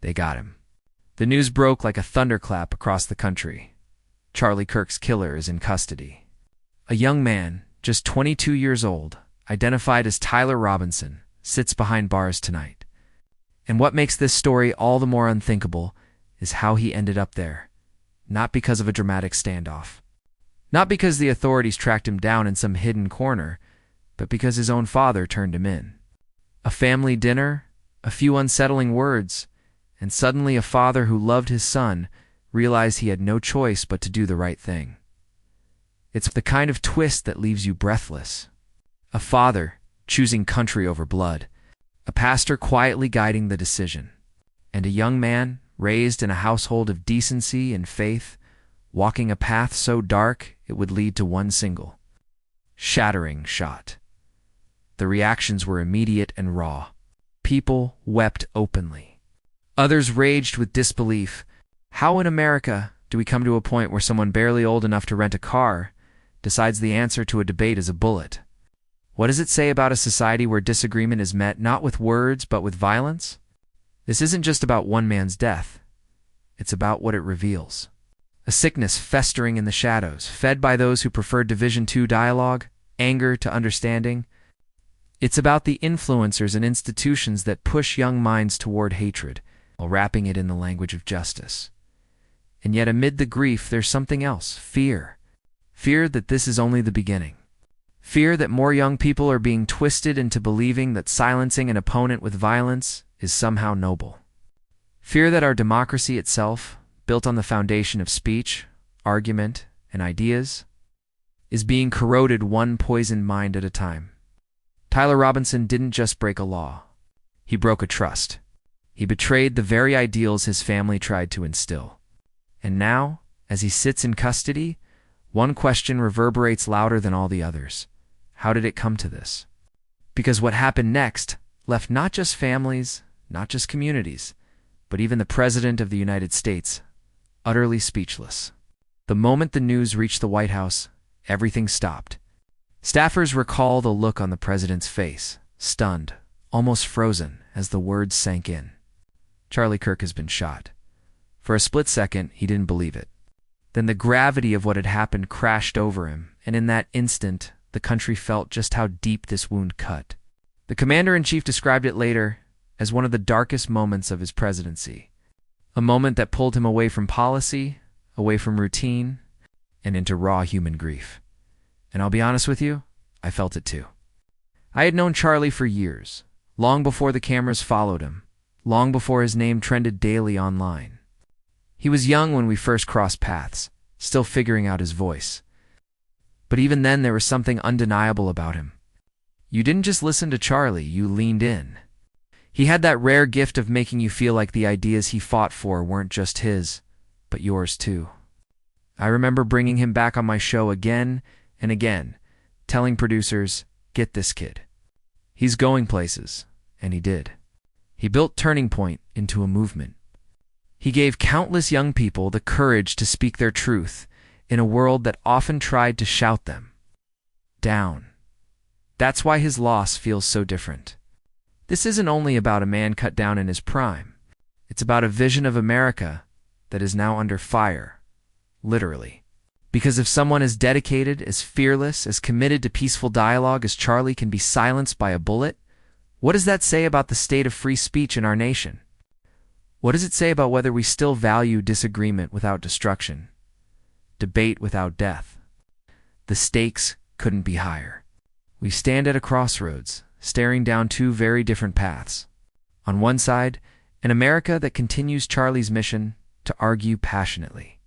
They got him. The news broke like a thunderclap across the country. Charlie Kirk's killer is in custody. A young man, just 22 years old, identified as Tyler Robinson, sits behind bars tonight. And what makes this story all the more unthinkable is how he ended up there. Not because of a dramatic standoff. Not because the authorities tracked him down in some hidden corner, but because his own father turned him in. A family dinner, a few unsettling words, and suddenly a father who loved his son realized he had no choice but to do the right thing. It's the kind of twist that leaves you breathless. A father choosing country over blood, a pastor quietly guiding the decision, and a young man raised in a household of decency and faith, walking a path so dark it would lead to one single, shattering shot. The reactions were immediate and raw. People wept openly. Others raged with disbelief. How in America do we come to a point where someone barely old enough to rent a car decides the answer to a debate is a bullet? What does it say about a society where disagreement is met not with words but with violence? This isn't just about one man's death. It's about what it reveals. A sickness festering in the shadows, fed by those who preferred Division II dialogue, anger to understanding. It's about the influencers and institutions that push young minds toward hatred, while wrapping it in the language of justice. And yet amid the grief, there's something else, fear. Fear that this is only the beginning. Fear that more young people are being twisted into believing that silencing an opponent with violence is somehow noble. Fear that our democracy itself, built on the foundation of speech, argument, and ideas, is being corroded one poisoned mind at a time. Tyler Robinson didn't just break a law. He broke a trust. He betrayed the very ideals his family tried to instill. And now, as he sits in custody, one question reverberates louder than all the others. How did it come to this? Because what happened next left not just families, not just communities, but even the President of the United States utterly speechless. The moment the news reached the White House, everything stopped. Staffers recall the look on the president's face, stunned, almost frozen, as the words sank in. Charlie Kirk has been shot. For a split second, he didn't believe it. Then the gravity of what had happened crashed over him, and in that instant, the country felt just how deep this wound cut. The commander-in-chief described it later as one of the darkest moments of his presidency. A moment that pulled him away from policy, away from routine, and into raw human grief. And I'll be honest with you, I felt it too. I had known Charlie for years, long before the cameras followed him, long before his name trended daily online. He was young when we first crossed paths, still figuring out his voice. But even then there was something undeniable about him. You didn't just listen to Charlie, you leaned in. He had that rare gift of making you feel like the ideas he fought for weren't just his, but yours too. I remember bringing him back on my show again and again, telling producers, get this kid. He's going places, and he did. He built Turning Point into a movement. He gave countless young people the courage to speak their truth in a world that often tried to shout them down. That's why his loss feels so different. This isn't only about a man cut down in his prime. It's about a vision of America that is now under fire, literally. Because if someone as dedicated, as fearless, as committed to peaceful dialogue as Charlie can be silenced by a bullet, what does that say about the state of free speech in our nation? What does it say about whether we still value disagreement without destruction, debate without death? The stakes couldn't be higher. We stand at a crossroads, staring down two very different paths. On one side, an America that continues Charlie's mission to argue passionately,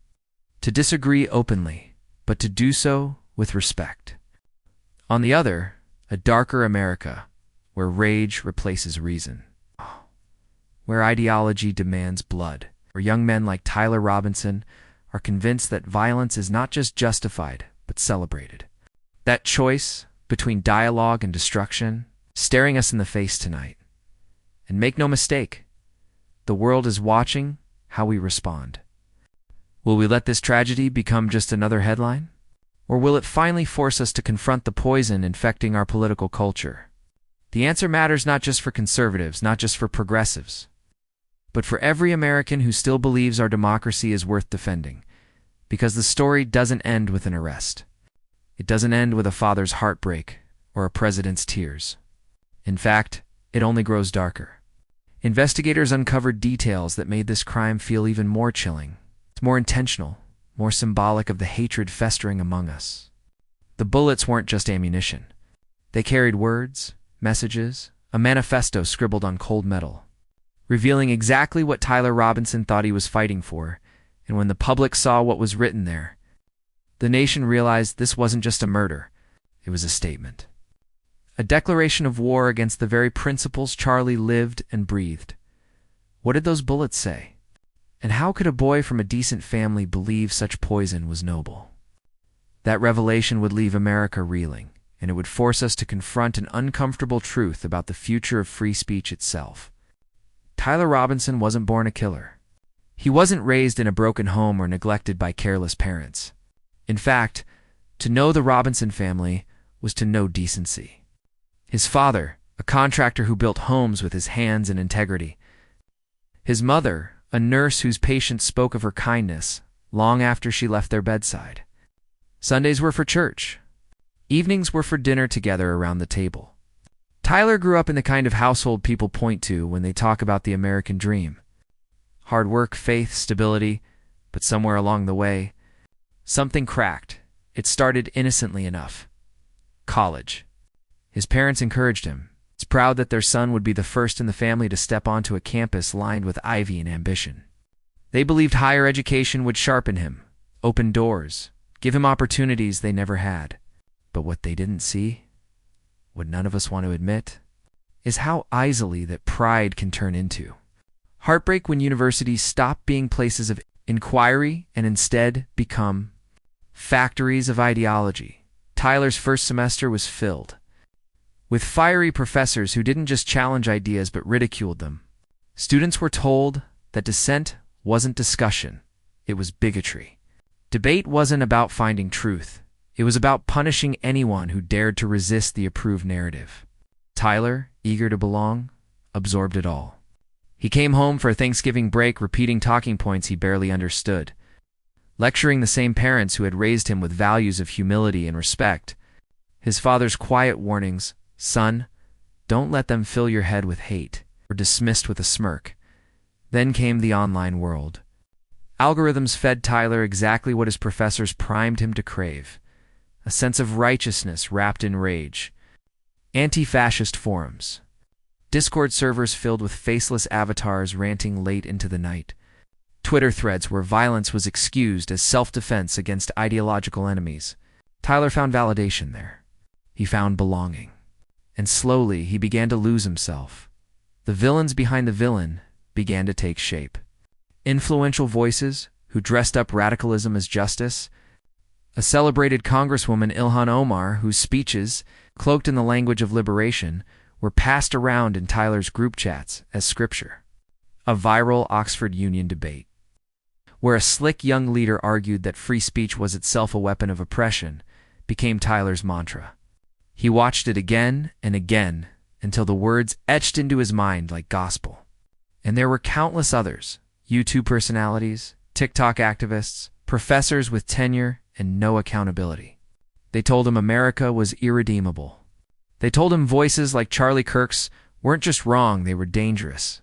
to disagree openly, but to do so with respect. On the other, a darker America, where rage replaces reason, where ideology demands blood, where young men like Tyler Robinson are convinced that violence is not just justified, but celebrated. That choice between dialogue and destruction, staring us in the face tonight. And make no mistake, the world is watching how we respond. Will we let this tragedy become just another headline? Or will it finally force us to confront the poison infecting our political culture? The answer matters not just for conservatives, not just for progressives, but for every American who still believes our democracy is worth defending. Because the story doesn't end with an arrest. It doesn't end with a father's heartbreak or a president's tears. In fact, it only grows darker. Investigators uncovered details that made this crime feel even more chilling. It's more intentional, more symbolic of the hatred festering among us. The bullets weren't just ammunition. They carried words, messages, a manifesto scribbled on cold metal, revealing exactly what Tyler Robinson thought he was fighting for. And when the public saw what was written there, the nation realized this wasn't just a murder, it was a statement. A declaration of war against the very principles Charlie lived and breathed. What did those bullets say? And how could a boy from a decent family believe such poison was noble? That revelation would leave America reeling, and it would force us to confront an uncomfortable truth about the future of free speech itself. Tyler Robinson wasn't born a killer. He wasn't raised in a broken home or neglected by careless parents. In fact, to know the Robinson family was to know decency. His father, a contractor who built homes with his hands and integrity. His mother, a nurse whose patients spoke of her kindness long after she left their bedside. Sundays were for church. Evenings were for dinner together around the table. Tyler grew up in the kind of household people point to when they talk about the American dream. Hard work, faith, stability, but somewhere along the way, something cracked. It started innocently enough. College. His parents encouraged him. He's proud that their son would be the first in the family to step onto a campus lined with ivy and ambition. They believed higher education would sharpen him, open doors, give him opportunities they never had. But what they didn't see, what none of us want to admit, is how easily that pride can turn into heartbreak when universities stop being places of inquiry and instead become factories of ideology. Tyler's first semester was filled with fiery professors who didn't just challenge ideas but ridiculed them. Students were told that dissent wasn't discussion, it was bigotry. Debate wasn't about finding truth, it was about punishing anyone who dared to resist the approved narrative. Tyler, eager to belong, absorbed it all. He came home for a Thanksgiving break repeating talking points he barely understood, lecturing the same parents who had raised him with values of humility and respect. His father's quiet warnings, "Son, don't let them fill your head with hate," were dismissed with a smirk. Then came the online world. Algorithms fed Tyler exactly what his professors primed him to crave: a sense of righteousness wrapped in rage. Anti-fascist forums. Discord servers filled with faceless avatars ranting late into the night. Twitter threads where violence was excused as self-defense against ideological enemies. Tyler found validation there. He found belonging. And slowly he began to lose himself. The villains behind the villain began to take shape. Influential voices who dressed up radicalism as justice. A celebrated Congresswoman, Ilhan Omar, whose speeches, cloaked in the language of liberation, were passed around in Tyler's group chats as scripture. A viral Oxford Union debate, where a slick young leader argued that free speech was itself a weapon of oppression, became Tyler's mantra. He watched it again and again until the words etched into his mind like gospel. And there were countless others: YouTube personalities, TikTok activists, professors with tenure and no accountability. They told him America was irredeemable. They told him voices like Charlie Kirk's weren't just wrong, they were dangerous.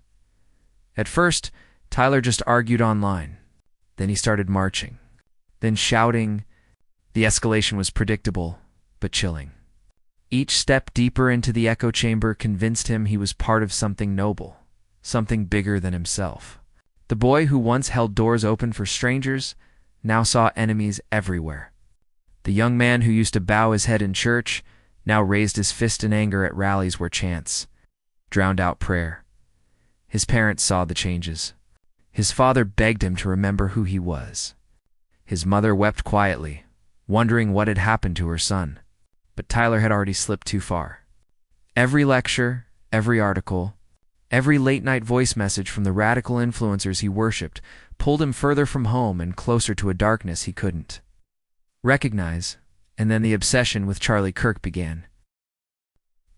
At first, Tyler just argued online. Then he started marching. Then shouting. The escalation was predictable, but chilling. Each step deeper into the echo chamber convinced him he was part of something noble, something bigger than himself. The boy who once held doors open for strangers now saw enemies everywhere. The young man who used to bow his head in church now raised his fist in anger at rallies where chants drowned out prayer. His parents saw the changes. His father begged him to remember who he was. His mother wept quietly, wondering what had happened to her son. But Tyler had already slipped too far. Every lecture, every article, every late-night voice message from the radical influencers he worshipped pulled him further from home and closer to a darkness he couldn't recognize. And then the obsession with Charlie Kirk began.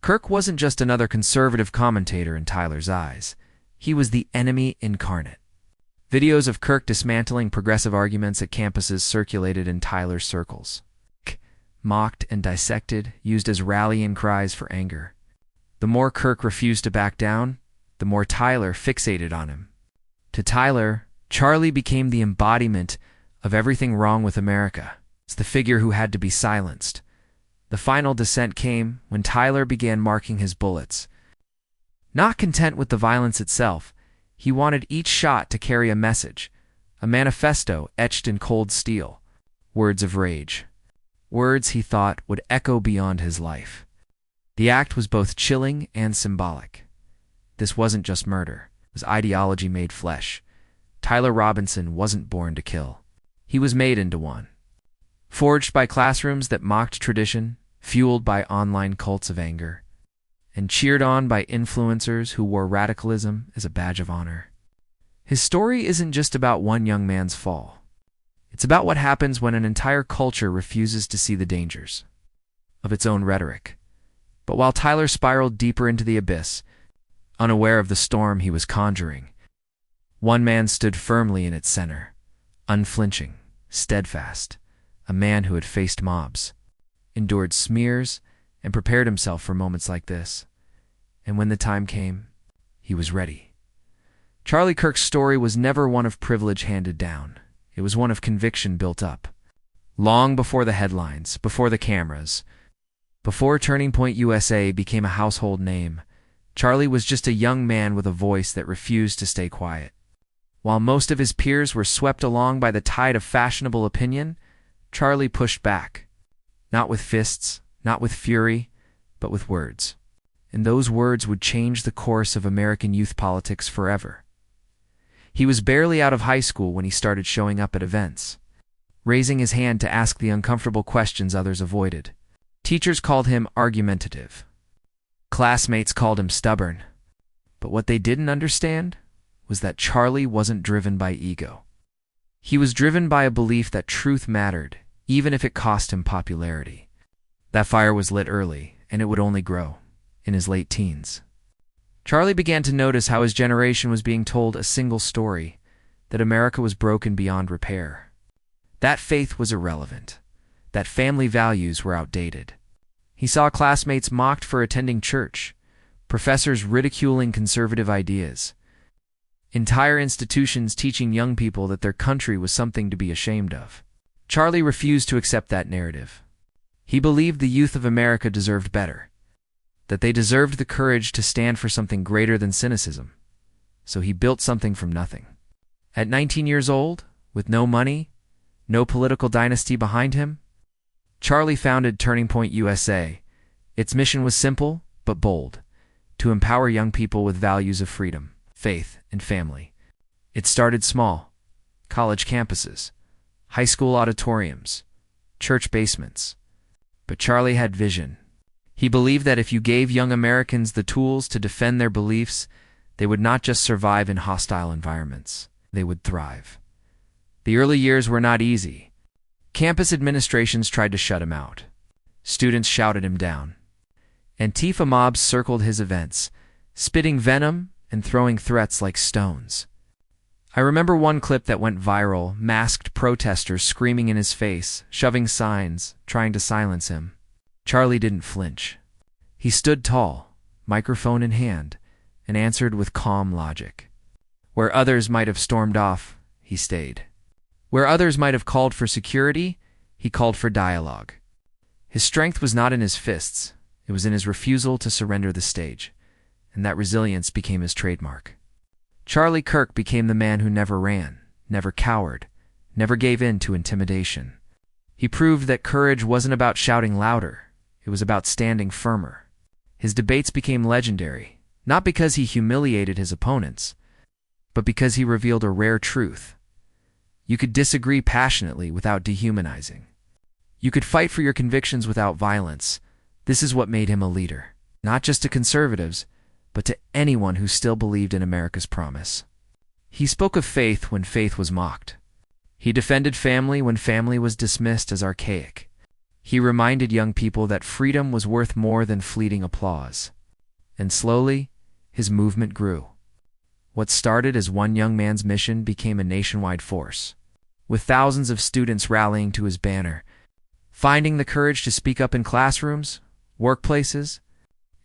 Kirk wasn't just another conservative commentator in Tyler's eyes. He was the enemy incarnate. Videos of Kirk dismantling progressive arguments at campuses circulated in Tyler's circles. Mocked and dissected, used as rallying cries for anger. The more Kirk refused to back down, the more Tyler fixated on him. To Tyler, Charlie became the embodiment of everything wrong with America. It's the figure who had to be silenced. The final descent came when Tyler began marking his bullets. Not content with the violence itself, he wanted each shot to carry a message, a manifesto etched in cold steel, words of rage. Words he thought would echo beyond his life. The act was both chilling and symbolic. This wasn't just murder. It was ideology made flesh. Tyler Robinson wasn't born to kill. He was made into one. Forged by classrooms that mocked tradition, fueled by online cults of anger, and cheered on by influencers who wore radicalism as a badge of honor. His story isn't just about one young man's fall. It's about what happens when an entire culture refuses to see the dangers of its own rhetoric. But while Tyler spiraled deeper into the abyss, unaware of the storm he was conjuring, one man stood firmly in its center, unflinching, steadfast, a man who had faced mobs, endured smears, and prepared himself for moments like this. And when the time came, he was ready. Charlie Kirk's story was never one of privilege handed down. It was one of conviction built up. Long before the headlines, before the cameras, before Turning Point USA became a household name, Charlie was just a young man with a voice that refused to stay quiet. While most of his peers were swept along by the tide of fashionable opinion, Charlie pushed back. Not with fists, not with fury, but with words. And those words would change the course of American youth politics forever. He was barely out of high school when he started showing up at events, raising his hand to ask the uncomfortable questions others avoided. Teachers called him argumentative. Classmates called him stubborn. But what they didn't understand was that Charlie wasn't driven by ego. He was driven by a belief that truth mattered, even if it cost him popularity. That fire was lit early, and it would only grow in his late teens. Charlie began to notice how his generation was being told a single story, that America was broken beyond repair. That faith was irrelevant, that family values were outdated. He saw classmates mocked for attending church, professors ridiculing conservative ideas, entire institutions teaching young people that their country was something to be ashamed of. Charlie refused to accept that narrative. He believed the youth of America deserved better, that they deserved the courage to stand for something greater than cynicism. So he built something from nothing. At 19 years old, with no money, no political dynasty behind him, Charlie founded Turning Point USA. Its mission was simple but bold, to empower young people with values of freedom, faith, and family. It started small: college campuses, high school auditoriums, church basements. But Charlie had vision. He believed that if you gave young Americans the tools to defend their beliefs, they would not just survive in hostile environments, they would thrive. The early years were not easy. Campus administrations tried to shut him out. Students shouted him down. Antifa mobs circled his events, spitting venom and throwing threats like stones. I remember one clip that went viral, masked protesters screaming in his face, shoving signs, trying to silence him. Charlie didn't flinch. He stood tall, microphone in hand, and answered with calm logic. Where others might have stormed off, he stayed. Where others might have called for security, he called for dialogue. His strength was not in his fists, it was in his refusal to surrender the stage, and that resilience became his trademark. Charlie Kirk became the man who never ran, never cowered, never gave in to intimidation. He proved that courage wasn't about shouting louder, it was about standing firmer. His debates became legendary, not because he humiliated his opponents, but because he revealed a rare truth. You could disagree passionately without dehumanizing. You could fight for your convictions without violence. This is what made him a leader, not just to conservatives, but to anyone who still believed in America's promise. He spoke of faith when faith was mocked. He defended family when family was dismissed as archaic. He reminded young people that freedom was worth more than fleeting applause. And slowly, his movement grew. What started as one young man's mission became a nationwide force, with thousands of students rallying to his banner, finding the courage to speak up in classrooms, workplaces,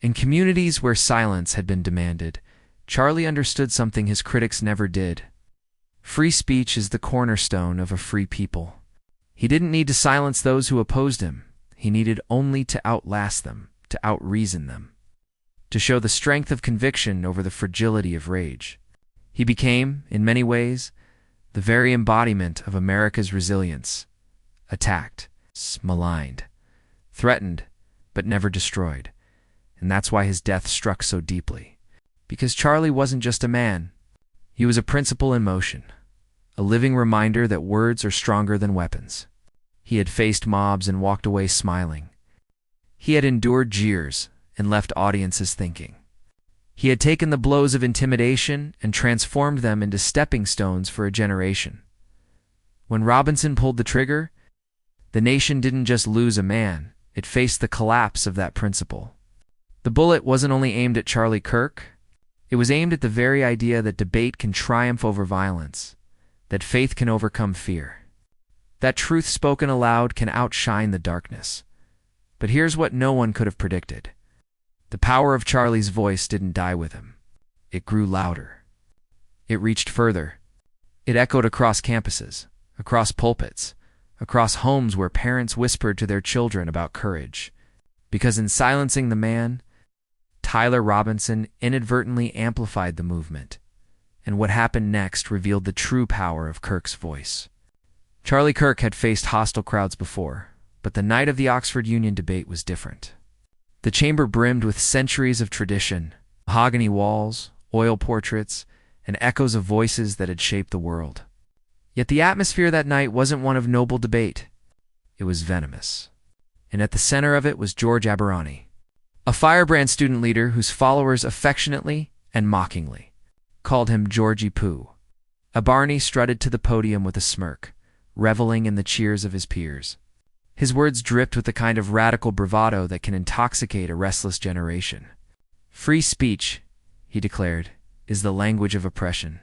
in communities where silence had been demanded. Charlie understood something his critics never did. Free speech is the cornerstone of a free people. He didn't need to silence those who opposed him. He needed only to outlast them, to outreason them, to show the strength of conviction over the fragility of rage. He became, in many ways, the very embodiment of America's resilience, attacked, maligned, threatened, but never destroyed. And that's why his death struck so deeply. Because Charlie wasn't just a man. He was a principle in motion, a living reminder that words are stronger than weapons. He had faced mobs and walked away smiling. He had endured jeers and left audiences thinking. He had taken the blows of intimidation and transformed them into stepping stones for a generation. When Robinson pulled the trigger, the nation didn't just lose a man, it faced the collapse of that principle. The bullet wasn't only aimed at Charlie Kirk, it was aimed at the very idea that debate can triumph over violence, that faith can overcome fear, that truth spoken aloud can outshine the darkness. But here's what no one could have predicted. The power of Charlie's voice didn't die with him. It grew louder. It reached further. It echoed across campuses, across pulpits, across homes where parents whispered to their children about courage. Because in silencing the man, Tyler Robinson inadvertently amplified the movement, and what happened next revealed the true power of Kirk's voice. Charlie Kirk had faced hostile crowds before, but the night of the Oxford Union debate was different. The chamber brimmed with centuries of tradition, mahogany walls, oil portraits, and echoes of voices that had shaped the world. Yet the atmosphere that night wasn't one of noble debate. It was venomous. And at the center of it was George Aberani, a firebrand student leader whose followers affectionately and mockingly called him Georgie Pooh. Aberani strutted to the podium with a smirk, reveling in the cheers of his peers. His words dripped with the kind of radical bravado that can intoxicate a restless generation. Free speech, he declared, is the language of oppression.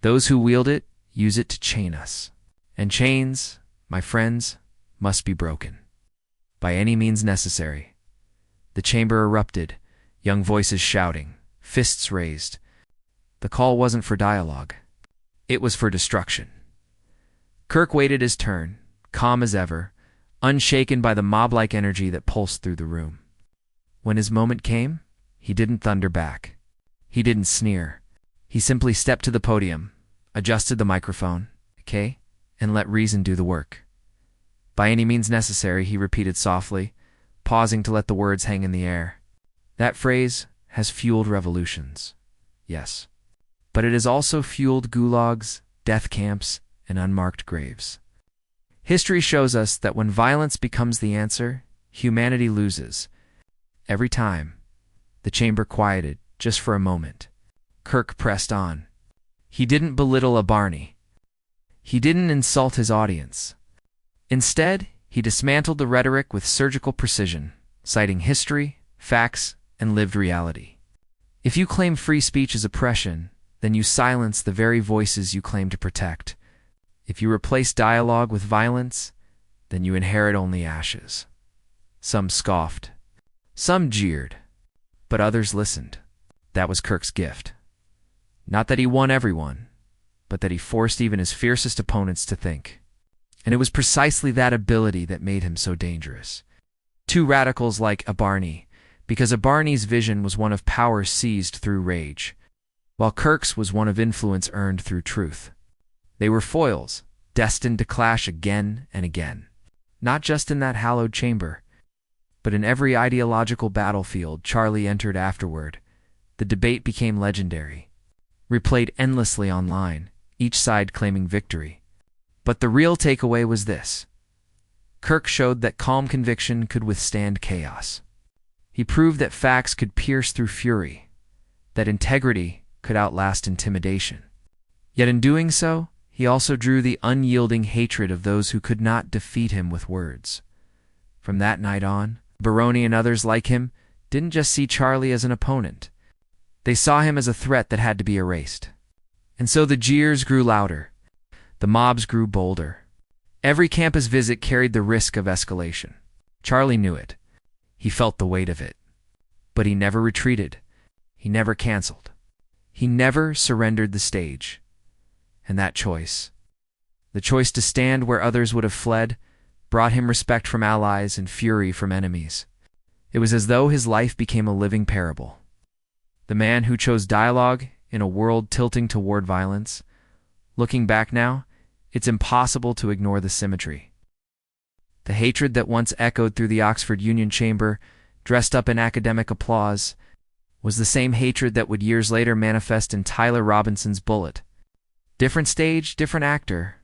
Those who wield it use it to chain us. And chains, my friends, must be broken. By any means necessary. The chamber erupted, young voices shouting, fists raised. The call wasn't for dialogue. It was for destruction. Kirk waited his turn, calm as ever, unshaken by the mob-like energy that pulsed through the room. When his moment came, he didn't thunder back. He didn't sneer. He simply stepped to the podium, adjusted the microphone, and let reason do the work. By any means necessary, he repeated softly, pausing to let the words hang in the air. That phrase has fueled revolutions, yes. But it has also fueled gulags, death camps, and unmarked graves. History shows us that when violence becomes the answer, humanity loses. Every time, the chamber quieted, just for a moment. Kirk pressed on. He didn't belittle Aberani. He didn't insult his audience. Instead, he dismantled the rhetoric with surgical precision, citing history, facts, and lived reality. If you claim free speech is oppression, then you silence the very voices you claim to protect. If you replace dialogue with violence, then you inherit only ashes. Some scoffed. Some jeered. But others listened. That was Kirk's gift. Not that he won everyone, but that he forced even his fiercest opponents to think. And it was precisely that ability that made him so dangerous. Two radicals like Aberani, because Aberani's vision was one of power seized through rage, while Kirk's was one of influence earned through truth. They were foils, destined to clash again and again, not just in that hallowed chamber, but in every ideological battlefield Charlie entered afterward. The debate became legendary, replayed endlessly online, each side claiming victory. But the real takeaway was this. Kirk showed that calm conviction could withstand chaos. He proved that facts could pierce through fury, that integrity could outlast intimidation. Yet in doing so, he also drew the unyielding hatred of those who could not defeat him with words. From that night on, Aberani and others like him didn't just see Charlie as an opponent. They saw him as a threat that had to be erased. And so the jeers grew louder. The mobs grew bolder. Every campus visit carried the risk of escalation. Charlie knew it. He felt the weight of it. But he never retreated. He never canceled. He never surrendered the stage. And that choice, the choice to stand where others would have fled, brought him respect from allies and fury from enemies. It was as though his life became a living parable. The man who chose dialogue in a world tilting toward violence. Looking back now, it's impossible to ignore the symmetry. The hatred that once echoed through the Oxford Union Chamber, dressed up in academic applause, was the same hatred that would years later manifest in Tyler Robinson's Bullet. Different stage, different actor,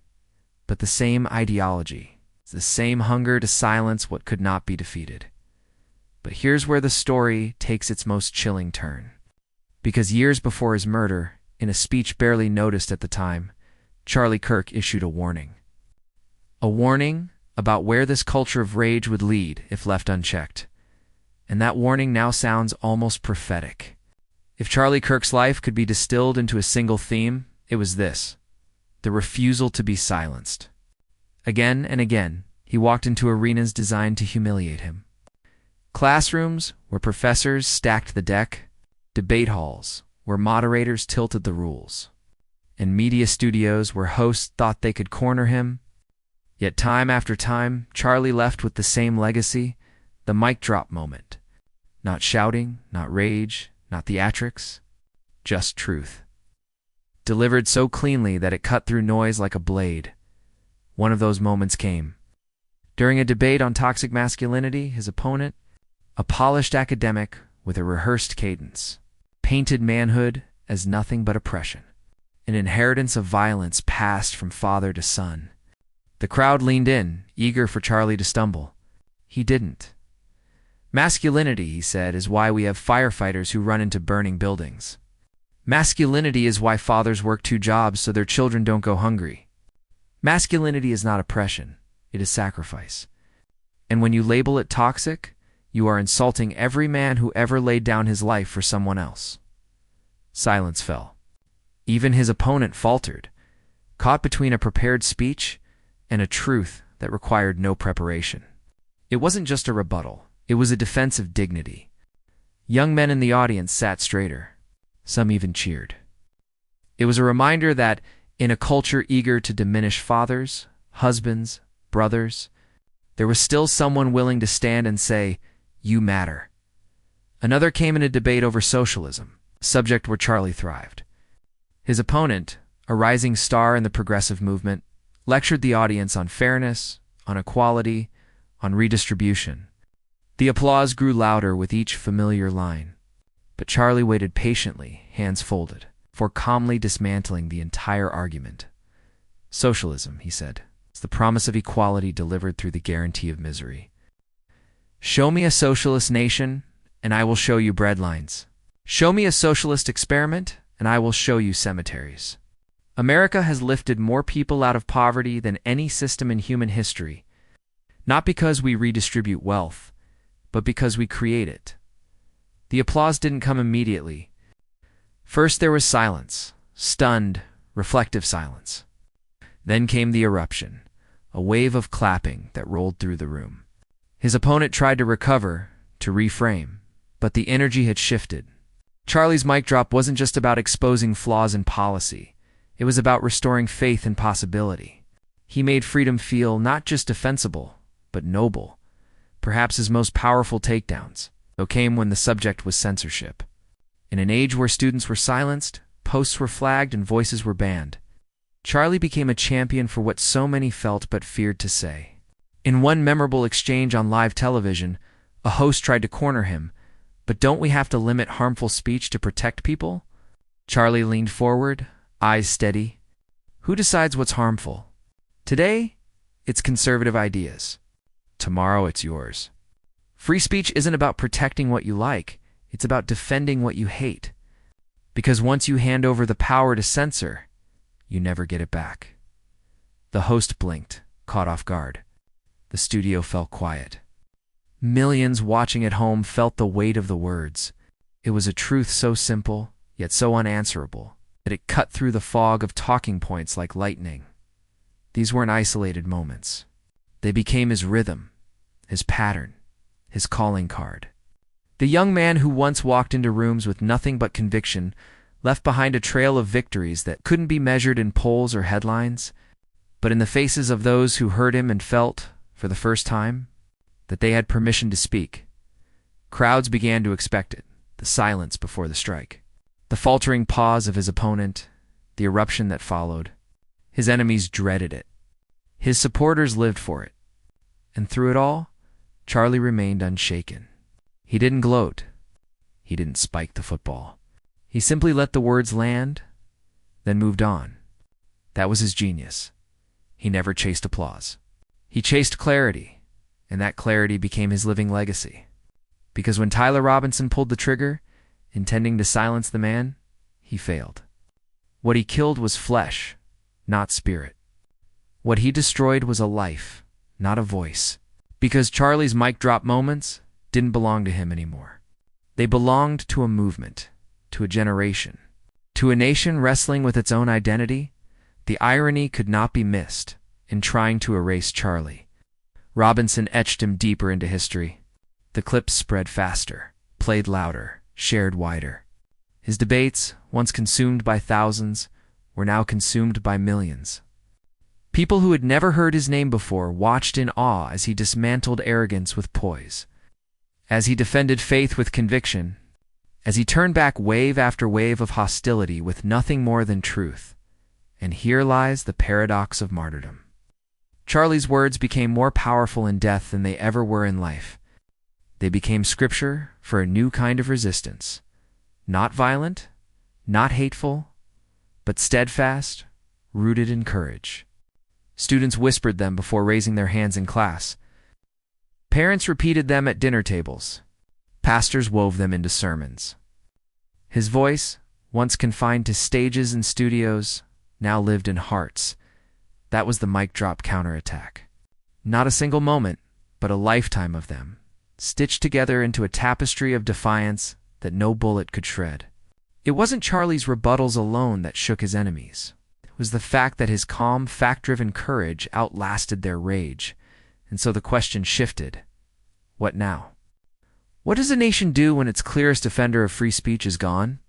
but the same ideology, the same hunger to silence what could not be defeated. But here's where the story takes its most chilling turn. Because years before his murder, in a speech barely noticed at the time, Charlie Kirk issued a warning. A warning about where this culture of rage would lead if left unchecked. And that warning now sounds almost prophetic. If Charlie Kirk's life could be distilled into a single theme, it was this: the refusal to be silenced. Again and again, he walked into arenas designed to humiliate him. Classrooms where professors stacked the deck, debate halls where moderators tilted the rules, and media studios where hosts thought they could corner him. Yet time after time, Charlie left with the same legacy, the mic drop moment. Not shouting, not rage, not theatrics, just truth. Delivered so cleanly that it cut through noise like a blade. One of those moments came. During a debate on toxic masculinity, his opponent, a polished academic with a rehearsed cadence, painted manhood as nothing but oppression, an inheritance of violence passed from father to son. The crowd leaned in, eager for Charlie to stumble. He didn't. Masculinity, he said, is why we have firefighters who run into burning buildings. Masculinity is why fathers work 2 jobs so their children don't go hungry. Masculinity is not oppression, it is sacrifice. And when you label it toxic, you are insulting every man who ever laid down his life for someone else. Silence fell. Even his opponent faltered, caught between a prepared speech and a truth that required no preparation. It wasn't just a rebuttal, it was a defense of dignity. Young men in the audience sat straighter. Some even cheered. It was a reminder that, in a culture eager to diminish fathers, husbands, brothers, there was still someone willing to stand and say, "You matter." Another came in a debate over socialism, a subject where Charlie thrived. His opponent, a rising star in the progressive movement, lectured the audience on fairness, on equality, on redistribution. The applause grew louder with each familiar line. But Charlie waited patiently, hands folded, before calmly dismantling the entire argument. Socialism, he said, is the promise of equality delivered through the guarantee of misery. Show me a socialist nation, and I will show you breadlines. Show me a socialist experiment, and I will show you cemeteries. America has lifted more people out of poverty than any system in human history, not because we redistribute wealth, but because we create it. The applause didn't come immediately. First there was silence, stunned, reflective silence. Then came the eruption, a wave of clapping that rolled through the room. His opponent tried to recover, to reframe, but the energy had shifted. Charlie's mic drop wasn't just about exposing flaws in policy. It was about restoring faith in possibility. He made freedom feel not just defensible, but noble. Perhaps his most powerful takedowns, though, came when the subject was censorship. In an age where students were silenced, posts were flagged, and voices were banned, Charlie became a champion for what so many felt but feared to say. In one memorable exchange on live television, a host tried to corner him, "But don't we have to limit harmful speech to protect people?" Charlie leaned forward, eyes steady. "Who decides what's harmful? Today, it's conservative ideas. Tomorrow, it's yours. Free speech isn't about protecting what you like, it's about defending what you hate. Because once you hand over the power to censor, you never get it back." The host blinked, caught off guard. The studio fell quiet. Millions watching at home felt the weight of the words. It was a truth so simple, yet so unanswerable that it cut through the fog of talking points like lightning. These weren't isolated moments. They became his rhythm, his pattern, his calling card. The young man who once walked into rooms with nothing but conviction left behind a trail of victories that couldn't be measured in polls or headlines, but in the faces of those who heard him and felt, for the first time, that they had permission to speak. Crowds began to expect it, the silence before the strike, the faltering pause of his opponent, the eruption that followed. His enemies dreaded it. His supporters lived for it. And through it all, Charlie remained unshaken. He didn't gloat. He didn't spike the football. He simply let the words land, then moved on. That was his genius. He never chased applause. He chased clarity, and that clarity became his living legacy. Because when Tyler Robinson pulled the trigger, intending to silence the man, he failed. What he killed was flesh, not spirit. What he destroyed was a life, not a voice. Because Charlie's mic drop moments didn't belong to him anymore. They belonged to a movement, to a generation, to a nation wrestling with its own identity. The irony could not be missed in trying to erase Charlie. Robinson etched him deeper into history. The clips spread faster, played louder, shared wider. His debates, once consumed by thousands, were now consumed by millions. People who had never heard his name before watched in awe as he dismantled arrogance with poise, as he defended faith with conviction, as he turned back wave after wave of hostility with nothing more than truth. And here lies the paradox of martyrdom. Charlie's words became more powerful in death than they ever were in life. They became scripture for a new kind of resistance. Not violent, not hateful, but steadfast, rooted in courage. Students whispered them before raising their hands in class. Parents repeated them at dinner tables. Pastors wove them into sermons. His voice, once confined to stages and studios, now lived in hearts. That was the mic drop counterattack. Not a single moment, but a lifetime of them, stitched together into a tapestry of defiance that no bullet could shred. It wasn't Charlie's rebuttals alone that shook his enemies. It was the fact that his calm, fact-driven courage outlasted their rage. And so the question shifted. What now? What does a nation do when its clearest defender of free speech is gone?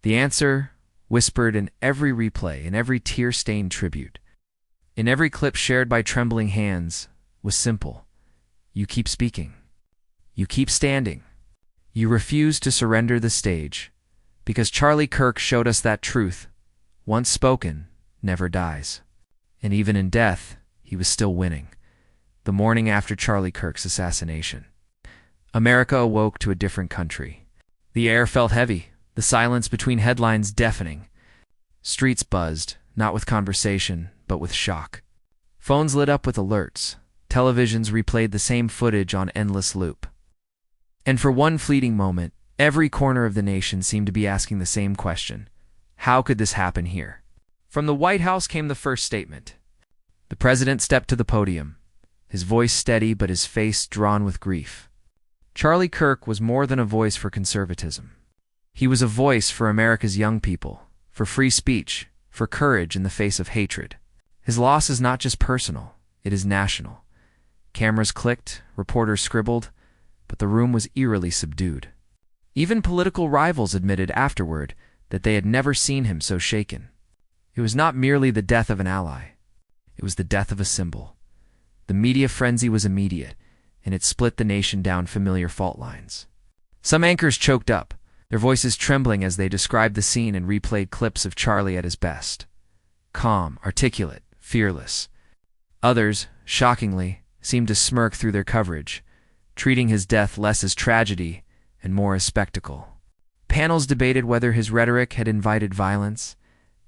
The answer, whispered in every replay, in every tear-stained tribute, in every clip shared by trembling hands, was simple. You keep speaking. You keep standing. You refuse to surrender the stage, because Charlie Kirk showed us that truth, once spoken, never dies. And even in death, he was still winning. The morning after Charlie Kirk's assassination, America awoke to a different country. The air felt heavy, the silence between headlines deafening. Streets buzzed, not with conversation, but with shock. Phones lit up with alerts. Televisions replayed the same footage on endless loop. And for one fleeting moment, every corner of the nation seemed to be asking the same question. How could this happen here? From the White House came the first statement. The president stepped to the podium, his voice steady but his face drawn with grief. Charlie Kirk was more than a voice for conservatism. He was a voice for America's young people, for free speech, for courage in the face of hatred. His loss is not just personal, it is national. Cameras clicked, reporters scribbled, but the room was eerily subdued. Even political rivals admitted afterward that they had never seen him so shaken. It was not merely the death of an ally. It was the death of a symbol. The media frenzy was immediate, and it split the nation down familiar fault lines. Some anchors choked up, their voices trembling as they described the scene and replayed clips of Charlie at his best. Calm, articulate, fearless. Others, shockingly, seemed to smirk through their coverage, treating his death less as tragedy and more as spectacle. Panels debated whether his rhetoric had invited violence,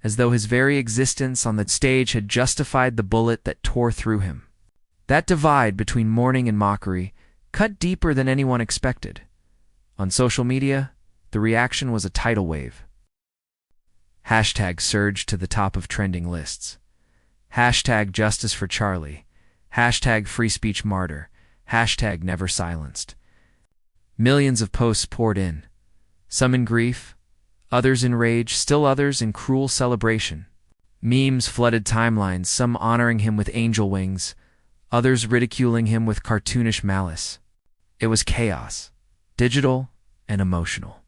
as though his very existence on the stage had justified the bullet that tore through him. That divide between mourning and mockery cut deeper than anyone expected. On social media, the reaction was a tidal wave. Hashtags surged to the top of trending lists. Hashtag justice for Charlie. Hashtag free speech martyr. Hashtag never silenced. Millions of posts poured in, some in grief, Others in rage, still others in cruel celebration. Memes flooded timelines, some honoring him with angel wings, others ridiculing him with cartoonish malice. It was chaos, digital and emotional.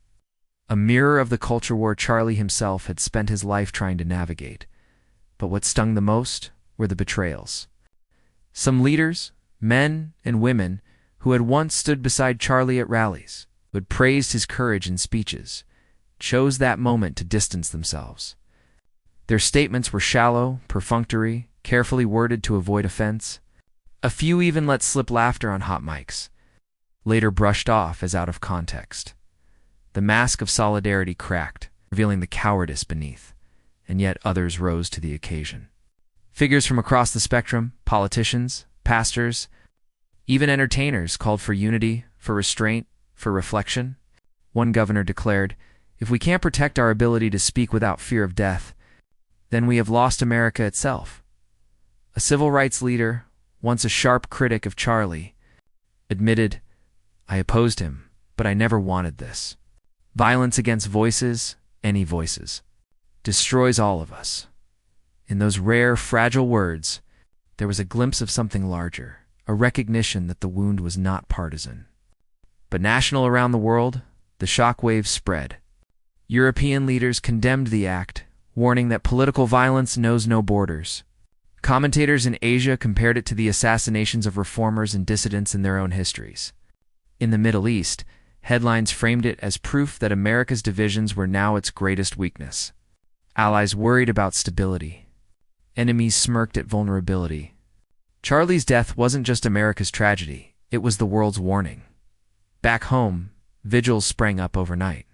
A mirror of the culture war Charlie himself had spent his life trying to navigate. But what stung the most were the betrayals. Some leaders, men and women, who had once stood beside Charlie at rallies, who had praised his courage in speeches, chose that moment to distance themselves. Their statements were shallow, perfunctory, carefully worded to avoid offense. A few even let slip laughter on hot mics, later brushed off as out of context. The mask of solidarity cracked, revealing the cowardice beneath, and yet others rose to the occasion. Figures from across the spectrum, politicians, pastors, even entertainers called for unity, for restraint, for reflection. One governor declared, "If we can't protect our ability to speak without fear of death, then we have lost America itself." A civil rights leader, once a sharp critic of Charlie, admitted, "I opposed him, but I never wanted this. Violence against voices, any voices, destroys all of us." In those rare, fragile words, there was a glimpse of something larger, a recognition that the wound was not partisan. But national around the world, the shock waves spread. European leaders condemned the act, warning that political violence knows no borders. Commentators in Asia compared it to the assassinations of reformers and dissidents in their own histories. In the Middle East, headlines framed it as proof that America's divisions were now its greatest weakness. Allies worried about stability. Enemies smirked at vulnerability. Charlie's death wasn't just America's tragedy, it was the world's warning. Back home, vigils sprang up overnight.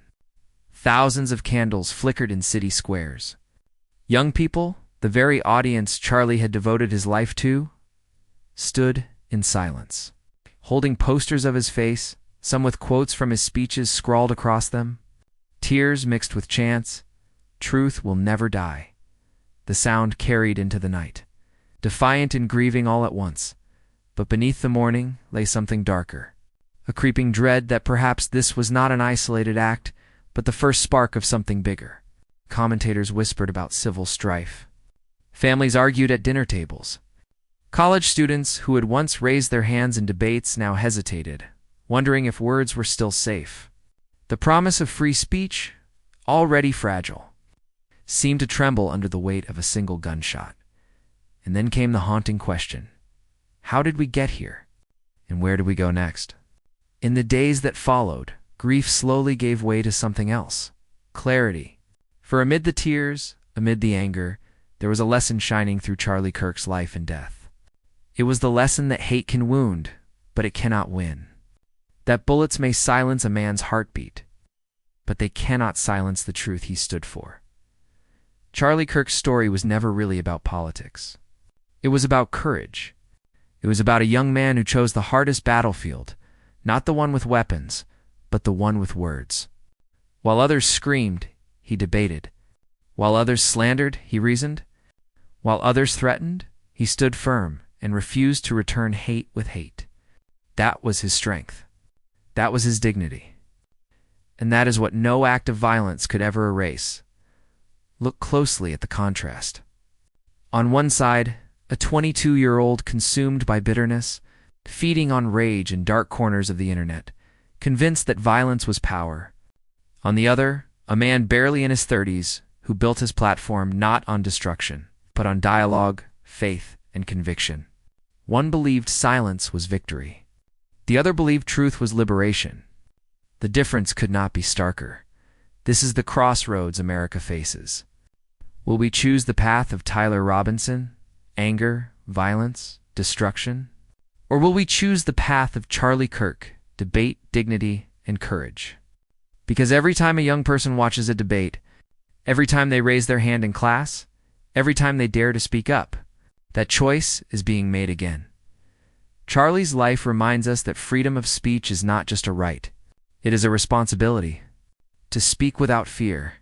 Thousands of candles flickered in city squares. Young people, the very audience Charlie had devoted his life to, stood in silence, holding posters of his face, some with quotes from his speeches scrawled across them. Tears mixed with chants. "Truth will never die." The sound carried into the night, defiant and grieving all at once. But beneath the mourning lay something darker, a creeping dread that perhaps this was not an isolated act, but the first spark of something bigger. Commentators whispered about civil strife. Families argued at dinner tables. College students who had once raised their hands in debates now hesitated, wondering if words were still safe. The promise of free speech, already fragile, seemed to tremble under the weight of a single gunshot. And then came the haunting question: how did we get here? And where do we go next? In the days that followed, grief slowly gave way to something else: clarity. For amid the tears, amid the anger, there was a lesson shining through Charlie Kirk's life and death. It was the lesson that hate can wound, but it cannot win. That bullets may silence a man's heartbeat, but they cannot silence the truth he stood for. Charlie Kirk's story was never really about politics. It was about courage. It was about a young man who chose the hardest battlefield, not the one with weapons, but the one with words. While others screamed, he debated. While others slandered, he reasoned. While others threatened, he stood firm and refused to return hate with hate. That was his strength. That was his dignity. And that is what no act of violence could ever erase. Look closely at the contrast. On one side, a 22-year-old consumed by bitterness, feeding on rage in dark corners of the internet, convinced that violence was power. On the other, a man barely in his 30s who built his platform not on destruction, but on dialogue, faith, and conviction. One believed silence was victory. The other believed truth was liberation. The difference could not be starker. This is the crossroads America faces. Will we choose the path of Tyler Robinson, anger, violence, destruction? Or will we choose the path of Charlie Kirk, debate, dignity, and courage? Because every time a young person watches a debate, every time they raise their hand in class, every time they dare to speak up, that choice is being made again. Charlie's life reminds us that freedom of speech is not just a right. It is a responsibility. To speak without fear,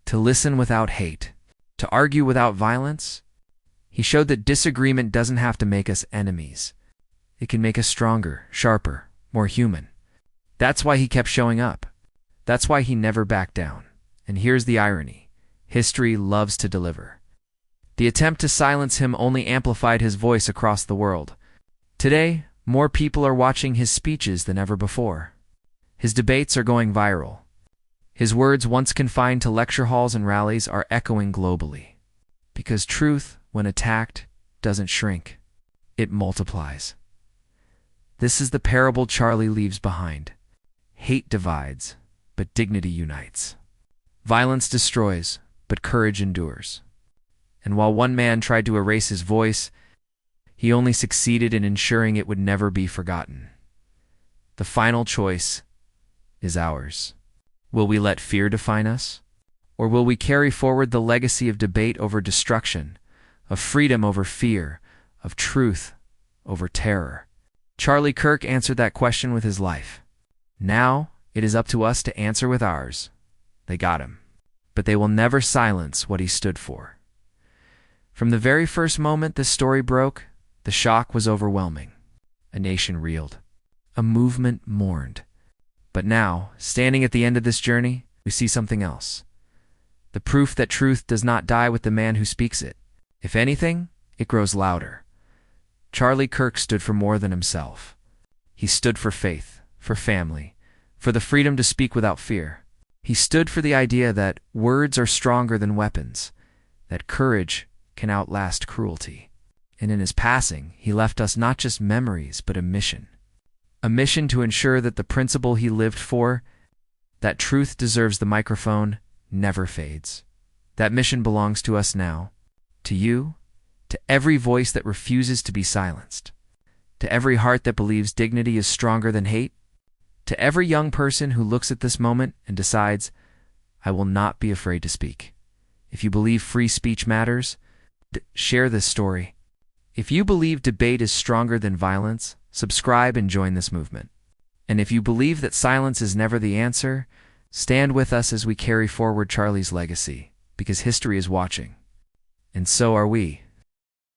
to listen without hate, to argue without violence. He showed that disagreement doesn't have to make us enemies. It can make us stronger, sharper, more human. That's why he kept showing up. That's why he never backed down. And here's the irony. History loves to deliver. The attempt to silence him only amplified his voice across the world. Today, more people are watching his speeches than ever before. His debates are going viral. His words, once confined to lecture halls and rallies, are echoing globally. Because truth, when attacked, doesn't shrink. It multiplies. This is the parable Charlie leaves behind. Hate divides, but dignity unites. Violence destroys, but courage endures. And while one man tried to erase his voice, he only succeeded in ensuring it would never be forgotten. The final choice is ours. Will we let fear define us? Or will we carry forward the legacy of debate over destruction, of freedom over fear, of truth over terror? Charlie Kirk answered that question with his life. Now, it is up to us to answer with ours. They got him. But they will never silence what he stood for. From the very first moment this story broke, the shock was overwhelming. A nation reeled. A movement mourned. But now, standing at the end of this journey, we see something else. The proof that truth does not die with the man who speaks it. If anything, it grows louder. Charlie Kirk stood for more than himself. He stood for faith, for family, for the freedom to speak without fear. He stood for the idea that words are stronger than weapons, that courage can outlast cruelty. And in his passing, he left us not just memories, but a mission. A mission to ensure that the principle he lived for, that truth deserves the microphone, never fades. That mission belongs to us now, to you, to every voice that refuses to be silenced, to every heart that believes dignity is stronger than hate, to every young person who looks at this moment and decides, I will not be afraid to speak. If you believe free speech matters, share this story. If you believe debate is stronger than violence, subscribe and join this movement. And if you believe that silence is never the answer, stand with us as we carry forward Charlie's legacy, because history is watching. And so are we.